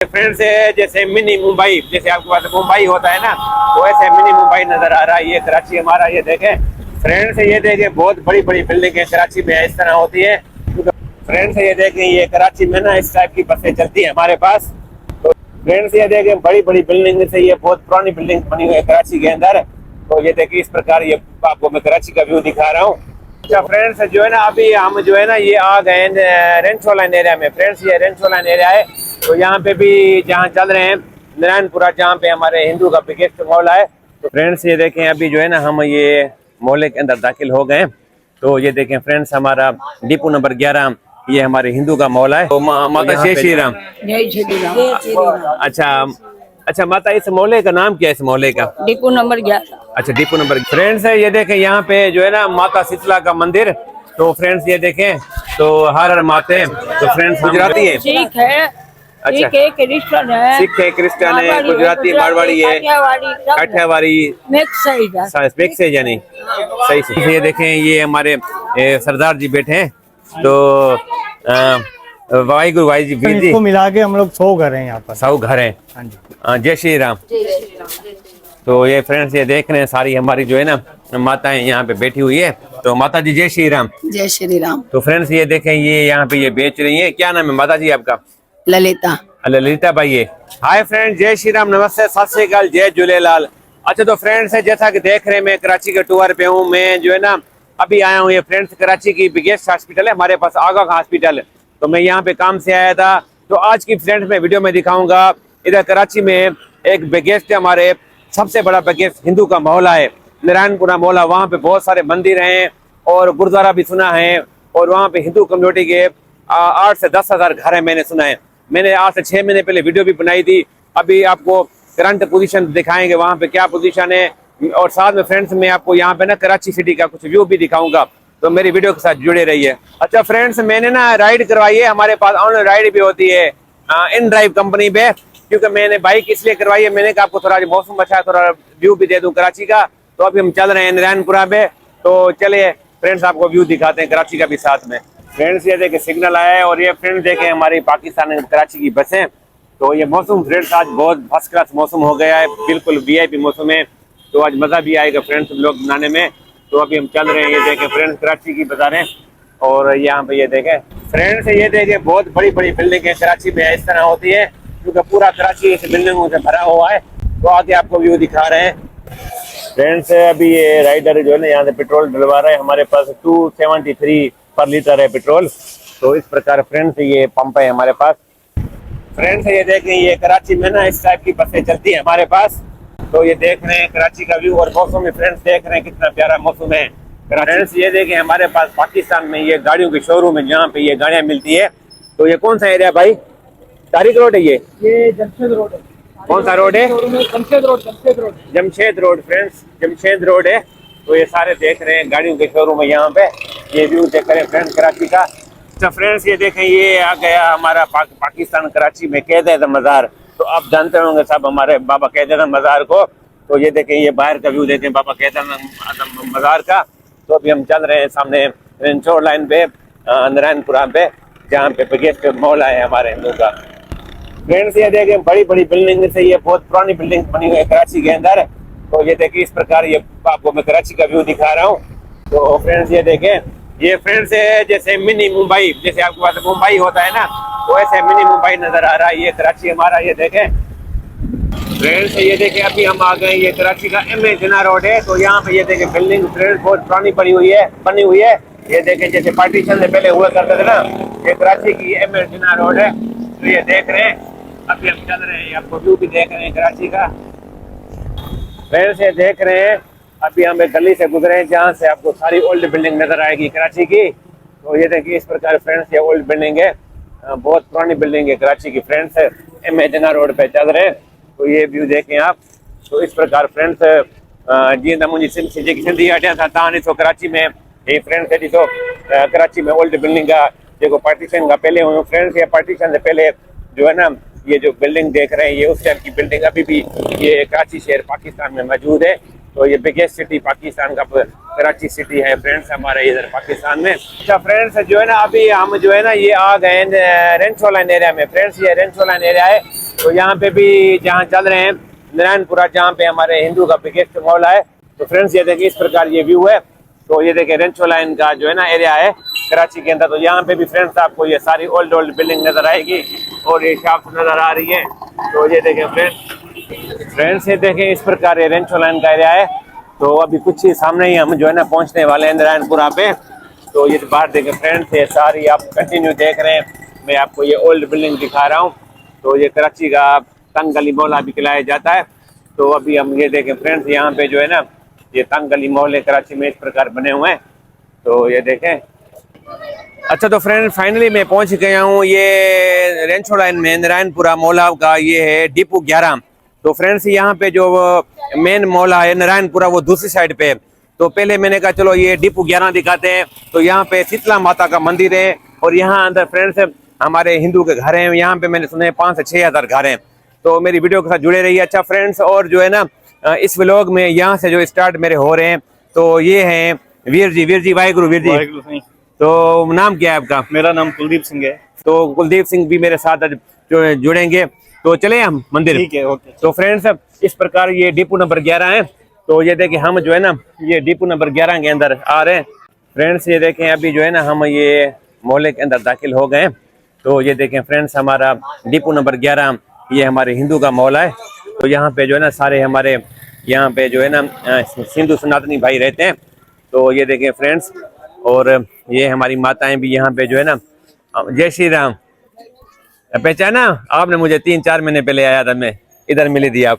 Friends जैसे mini Mumbai, जैसे आपके पास मुंबई होता है ना, तो ऐसे मिनी मुंबई नजर आ रहा है। ये कराची हमारा, ये देखें फ्रेंड्स, ये देखें बहुत बड़ी बड़ी बिल्डिंगें कराची में इस तरह होती है। फ्रेंड्स ये देखें, ये कराची में ना इस टाइप की बसें चलती है हमारे पास। तो फ्रेंड्स ये देखें बड़ी बड़ी बिल्डिंग से, ये बहुत पुरानी बिल्डिंग बनी हुई है कराची के अंदर। तो ये देखिए इस प्रकार, ये आपको मैं कराची का व्यू दिखा रहा हूँ। अच्छा फ्रेंड्स, जो है ना अभी हम जो है ना ये आ गए रेंचो लाइन एरिया में। फ्रेंड्स ये रेंचो लाइन एरिया है, तो यहाँ पे भी जहाँ चल रहे हैं नारायणपुरा, जहाँ पे हमारे हिंदू का बिगेस्ट मॉल है। तो फ्रेंड्स ये देखें अभी जो है ना हम ये मोहल्ले के अंदर दाखिल हो गए। तो ये देखें फ्रेंड्स, हमारा डिपो नंबर 11 ये हमारे हिंदू का मॉल है। तो माता जय श्री राम। जय श्री राम। अच्छा माता, इस मोहल्ले का नाम क्या है? इस मोहल्ले का डिपो नंबर 11। अच्छा, डिपो नंबर। फ्रेंड्स ये देखें यहाँ पे जो है ना माता शीतला का मंदिर। तो फ्रेंड्स ये देखें, तो हर हर माते। तो फ्रेंड्स गुजराती है, सिख है, अच्छा क्रिश्चियन है, सिख है, क्रिश्चियन है, गुजराती, मारवाड़ी है, काठियावाड़ी मिक्स है यानी सही से। ये देखें ये हमारे सरदार जी बैठे हैं। तो वाहिगुरु भाई जी इसको मिला के हम लोग 100 घर हैं यहाँ पर। 100 घर हैं। हाँ जी। जय श्री राम। तो ये फ्रेंड्स ये देख रहे हैं, सारी हमारी जो है ना माताएं यहाँ पे बैठी हुई है। तो माता जी जय श्री राम। जय श्री राम। तो फ्रेंड्स ये देखें, ये यहाँ पे ये बेच रही है। क्या नाम है माता जी आपका? ललिता। ललिता भाई है। हाय फ्रेंड्स, जय श्री राम, नमस्ते, सत श्री अकाल, जय झूलेलाल। अच्छा तो फ्रेंड्स जैसा कि देख रहे हैं, मैं कराची के टूर पे हूँ। मैं जो है ना अभी आया हूँ, ये फ्रेंड्स कराची की बिगेस्ट हॉस्पिटल है हमारे पास, आगा का हॉस्पिटल। तो मैं यहाँ पे काम से आया था। तो आज की फ्रेंड्स मैं वीडियो में दिखाऊंगा, इधर कराची में एक बिगेस्ट हमारे सबसे बड़ा बिगेस्ट हिंदू का मोहल्ला है, नारायणपुरा मोहल्ला। वहाँ पे बहुत सारे मंदिर हैं और गुरुद्वारा भी सुना है। और वहाँ पे हिंदू कम्युनिटी के 8 से 10 हज़ार घर है, मैंने सुना है। मैंने आज से 6 महीने पहले वीडियो भी बनाई थी। अभी आपको करंट पोजीशन दिखाएंगे, वहाँ पे क्या पोजीशन है। और साथ में फ्रेंड्स मैं आपको यहाँ पे ना कराची सिटी का कुछ व्यू भी दिखाऊंगा। तो मेरी वीडियो के साथ जुड़े रहिए। अच्छा फ्रेंड्स, मैंने ना राइड करवाई है, हमारे पास ऑनलाइन राइड भी होती है इन ड्राइव कंपनी पे। क्योंकि मैंने बाइक इसलिए करवाई है, मैंने कहा आपको थोड़ा मौसम अच्छा, थोड़ा व्यू भी दे दूं कराची का। तो अभी हम चल रहे हैं नारायणपुरा पे। तो चलिए फ्रेंड्स आपको व्यू दिखाते हैं कराची का भी साथ में। फ्रेंड्स ये देखे सिग्नल आया है, और ये फ्रेंड्स देखे हमारी पाकिस्तान कराची की बसें। तो ये मौसम फ्रेंड्स आज बहुत फर्स्ट क्लास मौसम हो गया है, बिल्कुल VIP मौसम है। तो आज मज़ा भी आएगा फ्रेंड्स लोग बनाने में। तो अभी हम चल रहे हैं, ये देखें फ्रेंड्स कराची की बाजारें। और यहाँ पे ये देखें फ्रेंड्स, ये देखें बहुत बड़ी बड़ी बिल्डिंगें कराची में इस तरह होती है, क्योंकि पूरा कराची इस बिल्डिंगों से भरा हुआ है। तो आगे आपको व्यू दिखा रहे हैं फ्रेंड्स। अभी ये राइडर जो है ना यहाँ से पेट्रोल डलवा रहा है। हमारे पास 273 पर लीटर है पेट्रोल। तो इस प्रकार फ्रेंड्स ये पंप है हमारे पास। फ्रेंड्स ये देखें, ये कराची में ना इस टाइप की बसें चलती है हमारे पास। तो ये देख रहे हैं कराची का व्यू, और मौसम में फ्रेंड्स देख रहे हैं कितना प्यारा मौसम है। फ्रेंड्स ये देखें हमारे पास पाकिस्तान में ये गाड़ियों के शोरूम है, जहाँ पे ये गाड़ियाँ मिलती है। तो ये कौन सा एरिया भाई? तारिक रोड है, ये जमशेद रोड है। कौन सा रोड है? Jamshed road. Jamshed road friends, Jamshed road है। तो ये सारे देख रहे हैं गाड़ियों के शोरूम है यहाँ पे। ये व्यू देख रहे हैं फ्रेंड्स कराची का। अच्छा फ्रेंड्स ये देखें, ये आ गया हमारा पाकिस्तान कराची में कैद आज़म मज़ार। तो आप जानते होंगे सब हमारे बाबा कैद आज़म मज़ार को। तो ये देखें, ये बाहर का व्यू देखें बाबा कैद आज़म मज़ार का। तो अभी हम चल रहे हैं सामने रेंचो लाइन पे, नारायणपुरा पे, जहाँ पे बिगेस्ट मॉल है हमारे हिंदू का। फ्रेंड्स ये देखें बड़ी बड़ी बिल्डिंग से, ये बहुत पुरानी बिल्डिंग बनी हुई है कराची के अंदर। तो ये देखिए इस प्रकार, ये आपको मैं कराची का व्यू दिखा रहा हूँ। तो फ्रेंड्स ये देखें, ये फ्रेंड्स है जैसे मिनी मुंबई, जैसे आपके पास मुंबई होता है ना, तो ऐसे मिनी मुंबई नजर आ रहा है ये कराची हमारा। ये देखें फ्रेंड्स, ये देखें अभी हम आ गए, ये कराची का MA जिन्ना रोड है। तो यहाँ पे ये देखें बिल्डिंग फ्रेंड्स बहुत पुरानी बनी हुई है। ये देखें जैसे पार्टीशन से पहले हुआ करते थे ना, ये कराची की MA जिन्ना रोड है। तो ये देख रहे हैं, अभी हम चल रहे हैं, आपको व्यू भी देख रहे हैं कराची का। फ्रेंड्स ये देख रहे हैं, अभी हम एक गली से गुजरे हैं जहाँ से आपको सारी ओल्ड बिल्डिंग नजर आएगी कराची की। तो ये देखिए इस प्रकार फ्रेंड्स, ये ओल्ड बिल्डिंग है, बहुत पुरानी बिल्डिंग है कराची की फ्रेंड्स। MA जिन्ना रोड पे चल रहे हैं। तो ये व्यू देखें आप। तो इस प्रकार फ्रेंड्स जी मुझे सिंधी हटिया था ताने तो कराची में ये फ्रेंड्स है तो कराची में ओल्ड बिल्डिंग का देखो पार्टीशन का पहले फ्रेंड्स, ये पार्टीशन से पहले जो है ना ये जो बिल्डिंग देख रहे हैं, ये उस टाइम की बिल्डिंग अभी भी ये कराची शहर पाकिस्तान में मौजूद है। तो ये बिगेस्ट सिटी पाकिस्तान का कराची सिटी है फ्रेंड्स हमारे इधर पाकिस्तान में। अच्छा फ्रेंड्स जो है ना अभी हम जो है ना ये आ गए रेंचो लाइन एरिया में। फ्रेंड्स ये रेंचो लाइन एरिया है, तो यहाँ पे भी जहाँ चल रहे हैं नारायणपुरा, जहाँ पे हमारे हिंदू का बिगेस्ट मॉल है। तो फ्रेंड्स ये देखिए इस प्रकार ये व्यू है। तो ये देखिए रेंचो लाइन का जो है ना एरिया है कराची के अंदर। तो यहाँ पे भी फ्रेंड्स आपको ये सारी ओल्ड बिल्डिंग नजर आएगी और ये शॉप नजर आ रही है। तो ये देखें फ्रेंड्स ये देखें इस प्रकार ये रेंचो लाइन का एरिया है। तो अभी कुछ ही सामने ही हम जो है ना पहुँचने वाले हैं नारायणपुरा पे। तो ये बाहर देखें फ्रेंड्स, ये सारी आप कंटिन्यू देख रहे हैं। मैं आपको ये ओल्ड बिल्डिंग दिखा रहा हूँ। तो ये कराची का तंग गली मोहल्ला भी कहलाया जाता है। तो अभी हम ये देखें फ्रेंड्स, यहाँ पे जो है ना ये तंग गली मोहल्ले कराची में इस प्रकार बने हुए हैं। तो ये देखें। अच्छा तो फ्रेंड फाइनली मैं पहुंच गया हूँ ये रेंचो लाइन में नारायणपुरा मोहल्ला का, ये है डिपो 11। तो फ्रेंड्स यहाँ पे जो मेन मोहल्ला है नारायणपुरा वो दूसरी साइड पे है। तो पहले मैंने कहा चलो ये डिपो 11 दिखाते हैं। तो यहाँ पे शीतला माता का मंदिर है और यहाँ अंदर फ्रेंड्स हमारे हिंदू के घर हैं। यहाँ पे मैंने सुने 5 से 6 हज़ार घर हैं। तो मेरी वीडियो के साथ जुड़े रहिए। अच्छा फ्रेंड्स, और जो है ना इस व्लॉग में यहाँ से जो स्टार्ट मेरे हो रहे हैं तो ये हैं वीर जी वाहिगुरु वीर जी। तो नाम क्या है आपका? मेरा नाम कुलदीप सिंह है। तो कुलदीप सिंह भी मेरे साथ आज जुड़ेंगे। तो चले हम मंदिर। ठीक है, ओके। तो फ्रेंड्स इस प्रकार ये डिपो नंबर 11 है। तो ये देखें हम जो है ना ये डिपो नंबर 11 के अंदर आ रहे हैं। फ्रेंड्स ये देखें अभी जो है ना हम ये मोहल्ले के अंदर दाखिल हो गए। तो ये देखें फ्रेंड्स हमारा डिपो नंबर 11 ये हमारे हिंदू का मोहल्ला है। तो यहाँ पे जो है ना सारे हमारे यहाँ पे जो है ना हिंदू सनातनी भाई रहते हैं। तो ये देखें फ्रेंड्स, और ये हमारी माताएं भी यहाँ पे जो है ना। जय श्री राम। पहचाना आपने? मुझे 3-4 महीने पहले आया था मैं, इधर मिली थी आप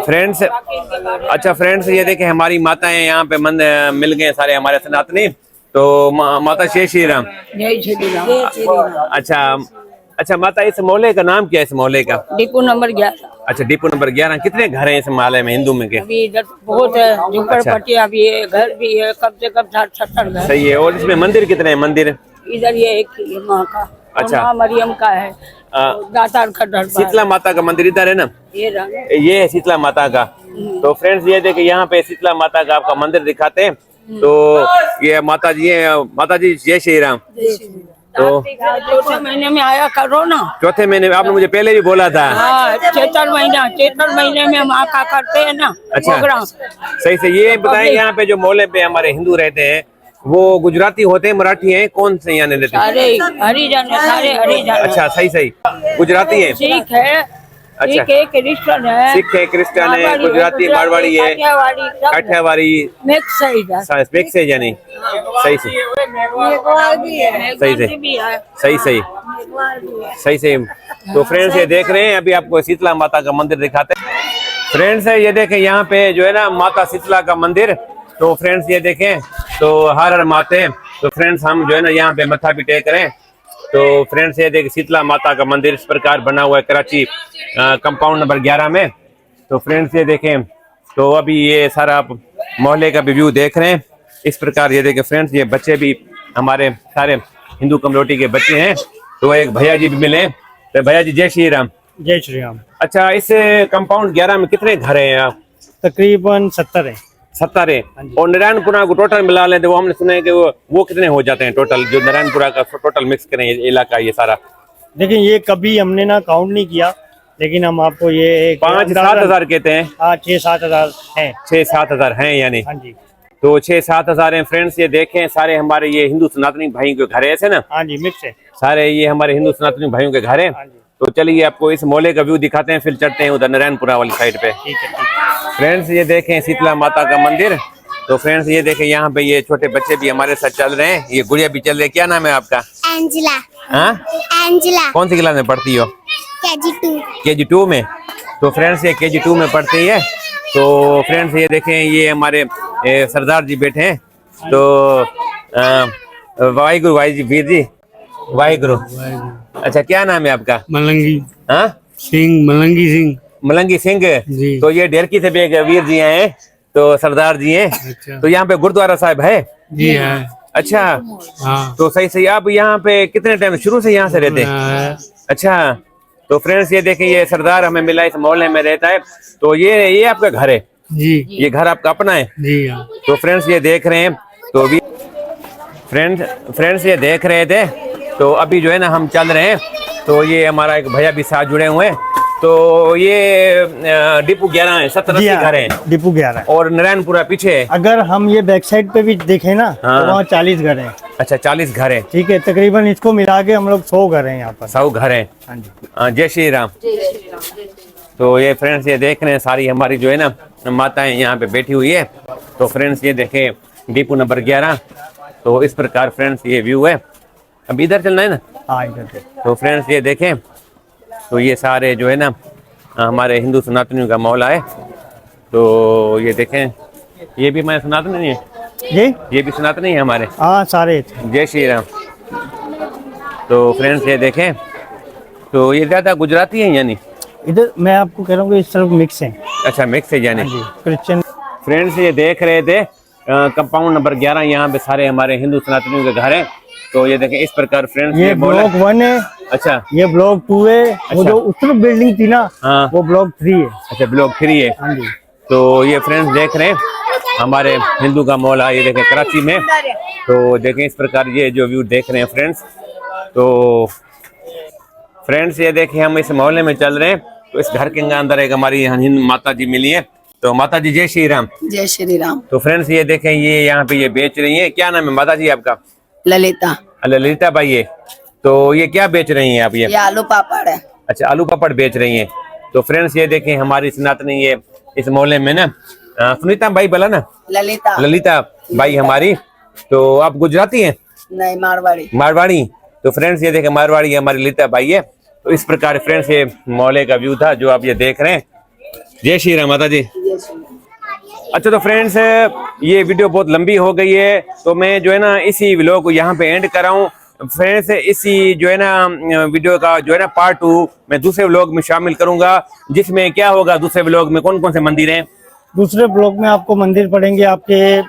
फ्रेंड्स। अच्छा फ्रेंड्स ये देखें हमारी माताएं यहाँ पे मिल गए सारे हमारे सनातनी। तो माता जय श्री राम। जय श्री राम। अच्छा माता इस मोहल्ले का नाम क्या है? इस मोहल्ले का डिपो नंबर 11। अच्छा डिपो नंबर 11। कितने घर हैं इस मोहल्ले में हिंदू में के? अभी इधर बहुत है, झुपड़पट्टी अभी है, घर भी है, कम से कम 60-70 घर। सही है। और इसमें मंदिर कितने हैं? मंदिर इधर ये एक ही है माँ का। अच्छा। माँ मरियम का है। दातार का दरबार। शीतला माता का मंदिर इधर है ना? ये है शीतला माता का। तो फ्रेंड्स ये देखिए यहाँ पे शीतला माता का आपका मंदिर दिखाते हैं। तो ये माता जी है। माता जी जय श्री राम। तो चौथे महीने में आया करो ना। चौथे महीने में आपने मुझे पहले भी बोला था। हाँ, चैत्र महीने में हम आका करते हैं ना। अच्छा सही से ये बताएं, यहाँ पे जो मोहल्ले पे हमारे हिंदू रहते हैं वो गुजराती होते हैं, मराठी हैं, कौन से यहाँ रहते हैं? सारे हरिजन है, सारे हरिजन। अच्छा सही गुजराती है, सिख है, अच्छा क्रिश्चियन है, सिख है, क्रिश्चियन है, गुजराती, मारवाड़ी है, काठियावाड़ी मिक्स है यानी। सही से। तो फ्रेंड्स ये देख रहे हैं अभी आपको शीतला माता का मंदिर दिखाते हैं। फ्रेंड्स ये देखें यहाँ पे जो है ना माता शीतला का मंदिर। तो फ्रेंड्स ये देखें तो हर हर माते। तो फ्रेंड्स हम जो है ना यहाँ पे मत्था भी टेक रहे हैं। तो फ्रेंड्स ये देखिए शीतला माता का मंदिर इस प्रकार बना हुआ है कराची कंपाउंड नंबर 11 में। तो फ्रेंड्स ये देखें तो अभी ये सारा आप मोहल्ले का भी व्यू देख रहे हैं इस प्रकार। ये देखें फ्रेंड्स ये बच्चे भी हमारे सारे हिंदू कम्युनिटी के बच्चे हैं। तो एक भैया जी भी मिले। तो भैया जी जय श्री राम। जय श्री राम। अच्छा इस कंपाउंड 11 में कितने घर हैं आप? तकरीबन 70 है। 70 है। और नारायणपुरा को टोटल मिला लें तो वो हमने सुना है कि वो कितने हो जाते हैं टोटल, जो नारायणपुरा का टोटल मिक्स करें इलाका ये सारा? देखिए ये कभी हमने ना काउंट नहीं किया, लेकिन हम आपको ये 5-7 हजार कहते हैं। हाँ 6-7 हजार है। 6-7 हजार है यानी। हाँ जी। तो 6-7 हजार है। फ्रेंड्स ये देखें सारे हमारे ये हिंदू सनातनी भाइयों के घर है ऐसे ना? हाँ जी मिक्स है सारे ये हमारे हिंदू सनातनी भाइयों के घर है। तो चलिए आपको इस मोहल्ले का व्यू दिखाते हैं, फिर चलते हैं उधर नारायणपुरा वाली साइड पे। ठीक है। फ्रेंड्स ये देखें शीतला माता का मंदिर। तो फ्रेंड्स ये देखें यहाँ पे ये छोटे बच्चे भी हमारे साथ चल रहे हैं, ये गुड़िया भी चल रही है। क्या नाम है आपका? एंजिला। हाँ एंजिला। कौन सी क्लास में पढ़ती हो? KG2 में। तो फ्रेंड्स ये KG2 में पढ़ती है। तो फ्रेंड्स ये देखें ये हमारे सरदार जी बैठे हैं। तो वाहिगुरु वीर जी वाहिगुरु। अच्छा क्या नाम है आपका? मलंगी। हाँ सिंह, मलंगी सिंह जी। तो ये ढेरकी से भी वीर जी हैं, तो सरदार जी हैं। अच्छा। तो यहाँ पे गुरुद्वारा साहिब है जी है। अच्छा हाँ। तो सही आप यहाँ पे कितने टाइम शुरू से यहाँ से रहते हैं? अच्छा तो फ्रेंड्स ये देखें ये सरदार हमें मिला, इस मोहल्ले में रहता है। तो ये आपका घर है जी? ये घर आपका अपना है जी हाँ। तो फ्रेंड्स ये देख रहे हैं तो अभी फ्रेंड्स ये देख रहे थे। तो अभी जो है ना हम चल रहे हैं तो ये हमारा एक भैया भी साथ जुड़े हुए हैं। तो ये डिपू 11 है, 70-80 घर है डिपू 11 है। और नारायणपुरा पीछे है। अगर हम ये बैक साइड पे भी देखें ना हाँ। तो वहाँ 40 घर हैं। अच्छा 40 घर है। ठीक है, तकरीबन इसको मिला के हम लोग 100 घर हैं यहाँ पर। 100 घर है। हाँ जी। जय श्री राम। तो ये फ्रेंड्स ये देख रहे हैं सारी हमारी जो है ना माताएं यहाँ पे बैठी हुई है। तो फ्रेंड्स ये देखें डिपो नंबर 11। तो इस प्रकार फ्रेंड्स ये व्यू है। अब इधर चलना है ना। हाँ इधर से। तो फ्रेंड्स ये देखें, तो ये सारे जो है ना हमारे हिंदू सनातनियों का मोहल्ला है। तो ये देखें, ये भी हमारे सनातनी नहीं है, ये भी सनातनी है हमारे। हाँ सारे। जय श्री राम। तो फ्रेंड्स ये देखें, तो ये ज़्यादा गुजराती है यानी इधर मैं आपको कह रहा हूँ कि इस तरफ मिक्स है। अच्छा मिक्स है यानी। क्रिश्चियन। फ्रेंड्स ये देख रहे थे कंपाउंड नंबर 11, यहाँ पे सारे हमारे हिंदू सनातनियों के घर हैं। तो ये देखें इस प्रकार फ्रेंड्स ये ब्लॉक 1 है। अच्छा ये ब्लॉक 2 है। वो जो उस तरफ बिल्डिंग थी ना, हाँ। वो ब्लॉक 3 है। अच्छा ब्लॉक 3 है। हाँ जी। तो ये फ्रेंड्स देख रहे हैं हमारे हिंदू का मोहल्ला, ये देखें कराची में। तो देखें इस प्रकार ये जो व्यू देख रहे हैं फ्रेंड्स। तो फ्रेंड्स ये देखें हम इस मोहल्ले में चल रहे हैं। तो इस घर के अंदर एक हमारी हिंदू माता जी मिली है। तो माता जी जय श्री राम। जय श्री राम। तो फ्रेंड्स ये देखें ये यहाँ पे ये बेच रही है, क्या नाम है माता जी आपका? ललिता। ललिता बाई है। तो ये क्या बेच रही हैं आप? ये आलू पापड़ है। अच्छा आलू पापड़ बेच रही हैं। तो फ्रेंड्स ये देखें हमारी सनातनी ये इस मोहल्ले में ना सुनीता बाई बोला ना, ललिता बाई हमारी। तो आप गुजराती हैं? नहीं, मारवाड़ी। मारवाड़ी। तो फ्रेंड्स ये देखें मारवाड़ी हमारी ललिता बाई है। तो इस प्रकार फ्रेंड्स ये मोहल्ले का व्यू था जो आप ये देख रहे हैं। जय श्री राम माता जी। अच्छा तो फ्रेंड्स ये वीडियो बहुत लंबी हो गई है, तो मैं जो है ना इसी व्लॉग को यहाँ पे एंड कर रहा हूँ। फ्रेंड्स इसी जो है ना वीडियो का जो है ना पार्ट 2 मैं दूसरे व्लॉग में शामिल करूंगा, जिसमें क्या होगा दूसरे व्लॉग में कौन कौन से मंदिर हैं। दूसरे ब्लॉग में आपको मंदिर पड़ेंगे आपके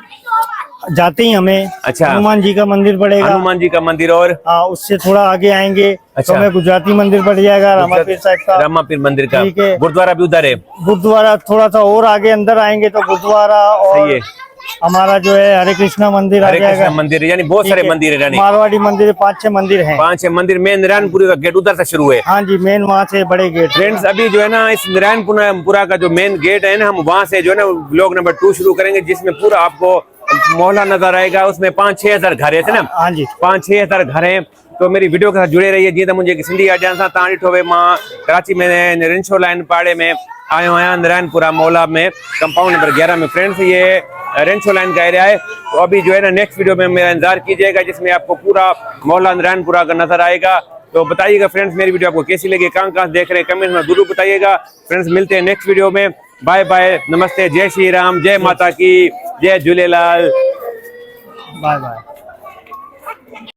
जाते ही हमें। अच्छा हनुमान जी का मंदिर पड़ेगा। हनुमान जी का मंदिर। और हाँ उससे थोड़ा आगे आएंगे तो हमें गुजराती मंदिर पड़ जाएगा, रामापीर साहब का, रामापीर मंदिर का। ठीक है। गुरुद्वारा भी उधर है। गुरुद्वारा थोड़ा सा और आगे अंदर आएंगे तो गुरुद्वारा और हमारा जो है हरे कृष्णा मंदिर आ जाएगा। मंदिर यानी बहुत सारे मंदिर है। मारवाड़ी मंदिर 5-6 मंदिर हैं। 5-6 मंदिर। मेन नारायणपुरी का गेट उधर से शुरू है। हाँ जी, मेन वहाँ से बड़े गेट। फ्रेंड्स अभी जो है ना इस नारायणपुरा का जो मेन गेट है ना, हम वहाँ से जो है ना व्लॉग नंबर 2 शुरू करेंगे, जिसमें पूरा आपको मोहल्ला नजर आएगा। उसमें 5-6 हजार घर है ना। हाँ जी 5-6 हजार घर है। तो मेरी वीडियो के साथ जुड़े रहिए। जी तो मुझे सिंधी अजान सा तां ॾिठो वे मां कराची में रेंशो लाइन पाड़े में आयो आहियां नारायणपुरा मोहल्ला में कंपाउंड नंबर 11 में। फ्रेंड्स ये रेंशो लाइन का एरिया है। तो अभी जो है ना नेक्स्ट वीडियो में मेरा इंतजार कीजिएगा, जिसमें आपको पूरा मोहल्ला नारायणपुरा का नजर आएगा। तो बताइएगा फ्रेंड्स मेरी वीडियो आपको कैसी लगी, कहाँ देख रहे हैं कमेंट में जरूर बताइएगा। फ्रेंड्स मिलते हैं नेक्स्ट वीडियो में। बाय बाय, नमस्ते, जय श्री राम, जय माता की, जय झूलेलाल, बाय बाय।